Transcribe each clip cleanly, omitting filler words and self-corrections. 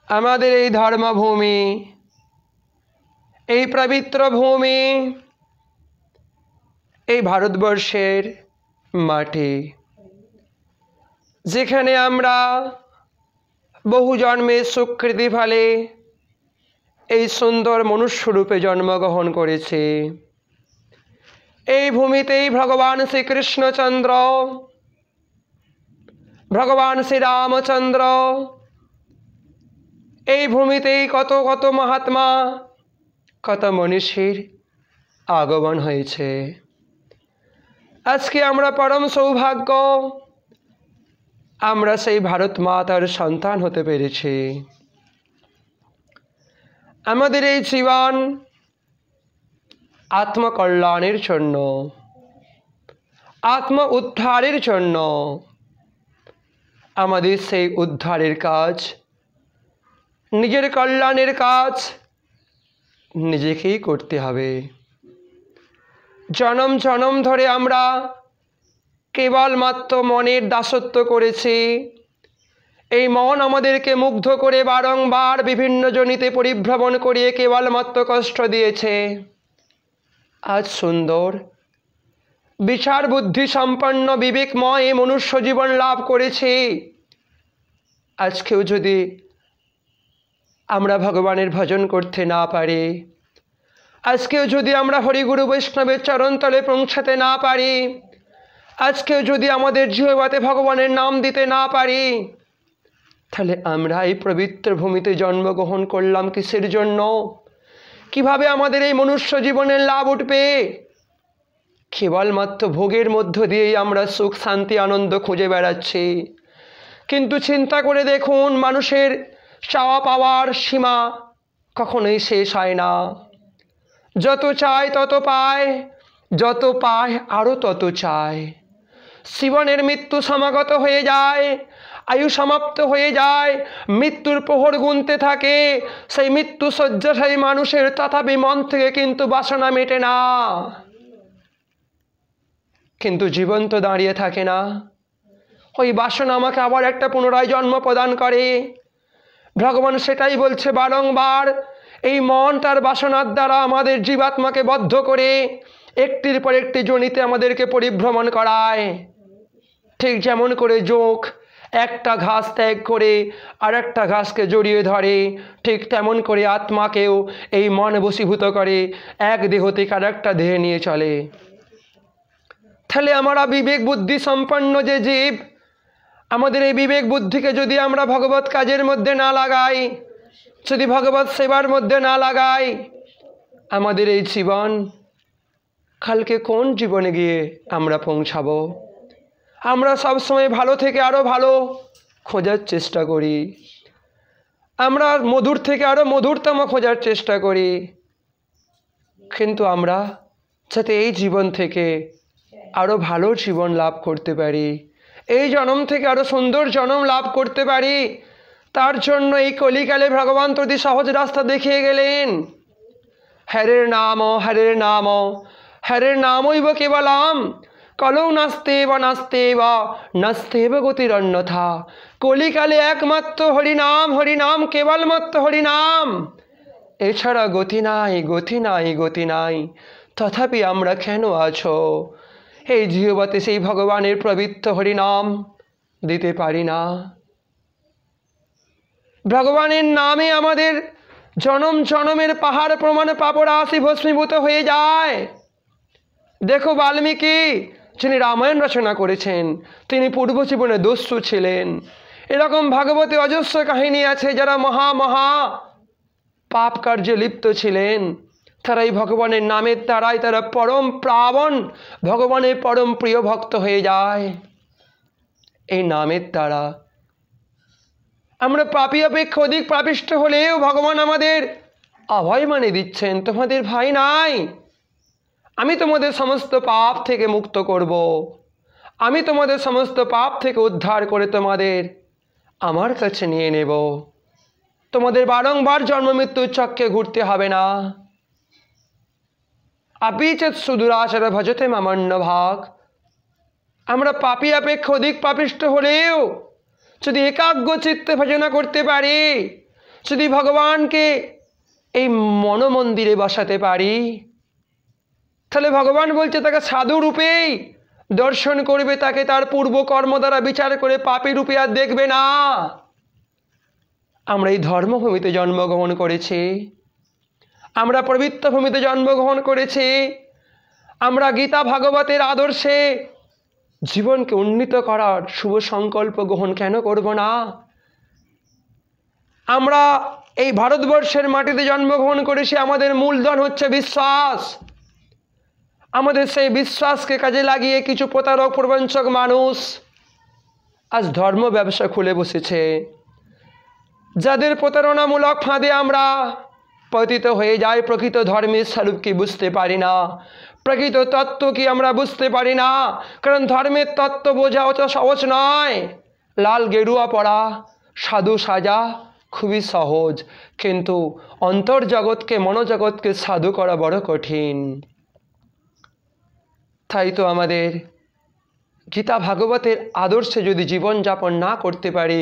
আমাদের এই ধর্মভূমি, এই পবিত্র ভূমি, এই ভারতবর্ষের মাটি, যেখানে আমরা বহু জন্মের সুকৃতি ফলে এই সুন্দর মনুষ্যরূপে জন্মগ্রহণ করেছি। এই ভূমিতেই ভগবান শ্রীকৃষ্ণচন্দ্র, ভগবান শ্রীরামচন্দ্র, এই ভূমিতেই কত কত মহাত্মা, কত মনীষীর আগমন হয়েছে। আজকে আমরা পরম সৌভাগ্য, আমরা সেই ভারত মাতার সন্তান হতে পেরেছি। আমাদের এই জীবন আত্মকল্যাণের জন্য, আত্ম উদ্ধারের জন্য। আমাদের সেই উদ্ধারের কাজ, নিজের কল্যাণের কাজ নিজেকেই করতে হবে। জনম জনম ধরে আমরা কেবলমাত্র মনের দাসত্ব করেছি। এই মন আমাদেরকে মুগ্ধ করে বারংবার বিভিন্ন জনিতে পরিভ্রমণ করিয়ে কেবলমাত্র কষ্ট দিয়েছে। আজ সুন্দর বিচার বুদ্ধি সম্পন্ন বিবেকময় মনুষ্য জীবন লাভ করেছি। আজকেও যদি আমরা ভগবানের ভজন করতে না পারি, আজকেও যদি আমরা হরিগুরু বৈষ্ণবের চরণতলে পৌঁছাতে না পারি, আজকেও যদি আমাদের জিহ্বাতে ভগবানের নাম দিতে না পারি, তাহলে আমরা এই পবিত্র ভূমিতে জন্মগ্রহণ করলাম কিসের জন্য? কিভাবে আমাদের এই মনুষ্য জীবনের লাভ উঠবে? কেবলমাত্র ভোগের মধ্য দিয়েই আমরা সুখ শান্তি আনন্দ খুঁজে বেড়াচ্ছি। কিন্তু চিন্তা করে দেখুন, মানুষের চাওয়া পাওয়ার সীমা কখনোই শেষ হয় না। যত চায় তত পায়, যত পায় আরও তত চায়। জীবনের মৃত্যু সমাগত হয়ে যায়, আয়ু সমাপ্ত হয়ে যায়, মৃত্যুর প্রহর গুনতে থাকে। সেই মৃত্যু শয্যাশায়ী মানুষের তথাপি মন থেকে কিন্তু বাসনা মেটে না। কিন্তু জীবন তো দাঁড়িয়ে থাকে না। ওই বাসনা আমাকে আবার একটা পুনরায় জন্ম প্রদান করে। ভগবান সেটাই বলছে বারংবার, এই মন তার বাসনার দ্বারা আমাদের জীবাত্মাকে বদ্ধ করে একটির পর একটি যোনিতে আমাদেরকে পরিভ্রমণ করায়। ঠিক যেমন করে জোঁক একটা ঘাস ত্যাগ করে আর একটা ঘাসকে জড়িয়ে ধরে, ঠিক তেমন করে আত্মাকেও এই মন বশীভূত করে, এক দেহ থেকে আর একটা দেহে নিয়ে চলে। তাহলে আমরা বিবেক বুদ্ধি সম্পন্ন যে জীব, আমাদের এই বিবেক বুদ্ধিকে যদি আমরা ভগবত কাজের মধ্যে না লাগাই, যদি ভগবত সেবার মধ্যে না লাগাই, আমাদের এই জীবন কালকে কোন জীবনে গিয়ে আমরা পৌঁছাবো? আমরা সবসময় ভালো থেকে আরও ভালো খোঁজার চেষ্টা করি, আমরা মধুর থেকে আরও মধুরতম খোঁজার চেষ্টা করি। কিন্তু আমরা যাতে এই জীবন থেকে আরও ভালো জীবন লাভ করতে পারি, এই জন্ম থেকে আরও সুন্দর জন্ম লাভ করতে পারি, তার জন্য এই কলিকালে ভগবান যদি সহজ রাস্তা দেখিয়ে গেলেন। হরের নাম, হরের নাম, হরের নামৈব কেবলম, কলৌ নাস্তেব নাস্তেব নাস্তেব গতিরন্যথা। কলিকালে একমাত্র হরিনাম, হরিনাম, কেবলমাত্র হরিনাম, এছাড়া গতি নাই, গতি নাই, গতি নাই। তথাপি আমরা কেন আছো এই জিহ্বাতে সেই ভগবানের পবিত্র হরিনাম দিতে পারি না? ভগবানের নামে আমাদের জনম জনমের পাহাড় প্রমাণ পাপরাশি ভস্মীভূত হয়ে যায়। দেখো বাল্মীকি, যিনি রামায়ণ রচনা করেছেন, তিনি পূর্ব জীবনে দস্যু ছিলেন। এরকম ভাগবতে অজস্র কাহিনী আছে, যারা মহা মহা পাপ কার্যে লিপ্ত ছিলেন, তারাই ভগবানের নামের দ্বারাই তারা পরম প্রাবণ, ভগবানের পরম প্রিয় ভক্ত হয়ে যায়। এই নামের দ্বারা আমরা পাপী অপেক্ষা অধিক পাপিষ্ঠ হলেও ভগবান আমাদের অভয় মানে দিচ্ছেন, তোমাদের ভয় নাই, আমি তোমাদের সমস্ত পাপ থেকে মুক্ত করব, আমি তোমাদের সমস্ত পাপ থেকে উদ্ধার করে তোমাদের আমার কাছে নিয়ে নেব, তোমাদের বারংবার জন্ম মৃত্যুর চক্রে ঘুরতে হবে না। আপিচেৎ সুদূরাচার ভজতে মামন্য ভাগ। আমরা পাপী অপেক্ষা অধিক পাপিষ্ঠ হলেও যদি একাগ্র চিত্তে ভজনা করতে পারি, যদি ভগবানকে এই মনোমন্দিরে বসাতে পারি, তাহলে ভগবান বলছে তাকে সাধু রূপেই দর্শন করবে, তাকে তার পূর্ব কর্ম দ্বারা বিচার করে পাপী রূপে আর দেখবে না। আমরা এই ধর্মভূমিতে জন্মগ্রহণ করেছি, আমরা পবিত্র ভূমিতে জন্মগ্রহণ করেছি, আমরা গীতা ভাগবতের আদর্শে জীবনকে উন্নীত করার শুভ সংকল্প গ্রহণ কেন করব না? আমরা এই ভারতবর্ষের মাটিতে জন্মগ্রহণ করেছি, আমাদের মূলধন হচ্ছে বিশ্বাস। আমাদের সেই বিশ্বাসকে কাজে লাগিয়ে কিছু প্রতারক প্রবঞ্চক মানুষ আজ ধর্ম ব্যবসা খুলে বসেছে, যাদের প্রতারণামূলক ফাঁদে আমরা পতিত হয়ে যাই। প্রকৃত ধর্মের স্বরূপ কি বুঝতে পারি না, প্রকৃত তত্ত্ব কি আমরা বুঝতে পারি না। কারণ ধর্মের তত্ত্ব বোঝা অত সহজ নয়। লাল গেরুয়া পরা, সাধু সাজা খুবই সহজ, কিন্তু অন্তর্জগৎকে মনোজগৎকে সাধু করা বড় কঠিন। তাই তো আমাদের গীতা ভাগবতের আদর্শে যদি জীবনযাপন না করতে পারি,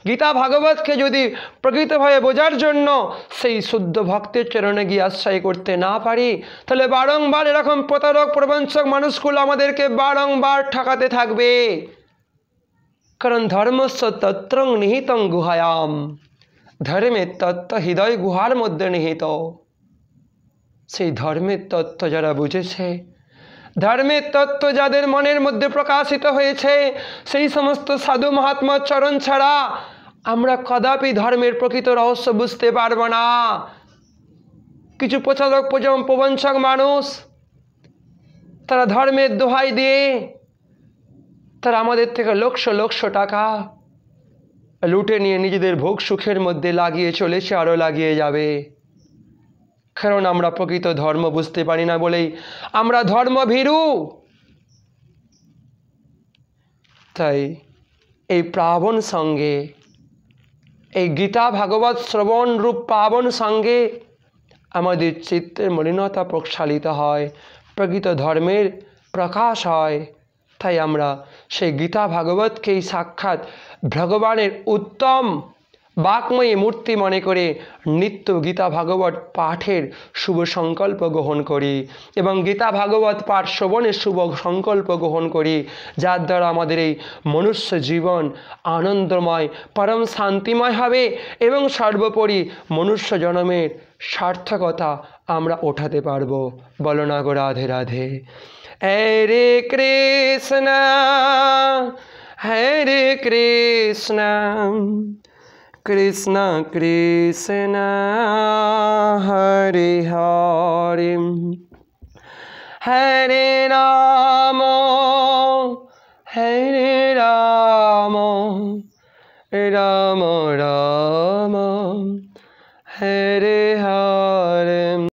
গীতা ভাগবতকে যদি প্রকৃতভাবে বোঝার জন্য সেই শুদ্ধ ভক্তের চরণে গিয়ে আশ্রয় করতে না পারি, তাহলে বারংবার এরকম প্রতারক প্রবঞ্চক মানুষগুলো আমাদেরকে বারংবার ঠকাতে থাকবে। কারণ ধর্মস্য তত্রং নিহিতং গুহায়াম, ধর্মের তত্ত্ব হৃদয় গুহার মধ্যে নিহিত। সেই ধর্মের তত্ত্ব যারা বুঝেছে, ধর্মের তত্ত্ব যাদের মনের মধ্যে প্রকাশিত হয়েছে, সেই সমস্ত সাধু মহাত্মার চরণ ছাড়া আমরা কদাপি ধর্মের প্রকৃত রহস্য বুঝতে পারব না। কিছু প্রচারক প্রবঞ্চক মানুষ, তারা ধর্মের দোহাই দিয়ে তারা আমাদের থেকে লক্ষ লক্ষ টাকা লুটে নিয়ে নিজেদের ভোগ সুখের মধ্যে লাগিয়ে চলেছে, আরও লাগিয়ে যাবে। কারণ আমরা প্রকৃত ধর্ম বুঝতে পারি না বলেই আমরা ধর্মভীরু। তাই এই পাবন সঙ্গে, এই গীতা ভাগবত শ্রবণ রূপ পাবন সঙ্গে আমাদের চিত্তের মলিনতা প্রক্ষালিত হয়, প্রকৃত ধর্মের প্রকাশ হয়। তাই আমরা সেই গীতা ভাগবতকেই সাক্ষাৎ ভগবানের উত্তম বাক্ময়ী মূর্তি মনে করে নিত্য গীতা ভাগবত পাঠের শুভ সংকল্প গ্রহণ করি এবং গীতা ভাগবত পাঠ শ্রবণের শুভ সংকল্প গ্রহণ করি, যার দ্বারা আমাদের এই মনুষ্য জীবন আনন্দময় পরম শান্তিময় হবে এবং সর্বোপরি মনুষ্য জন্মের সার্থকতা আমরা ওঠাতে পারব। বলো না গো রাধে রাধে। হরে কৃষ্ণ হরে কৃষ্ণ কৃষ্ণ কৃষ্ণ হরে হরে, হরে রাম হরে রাম রাম রাম হরে হরে।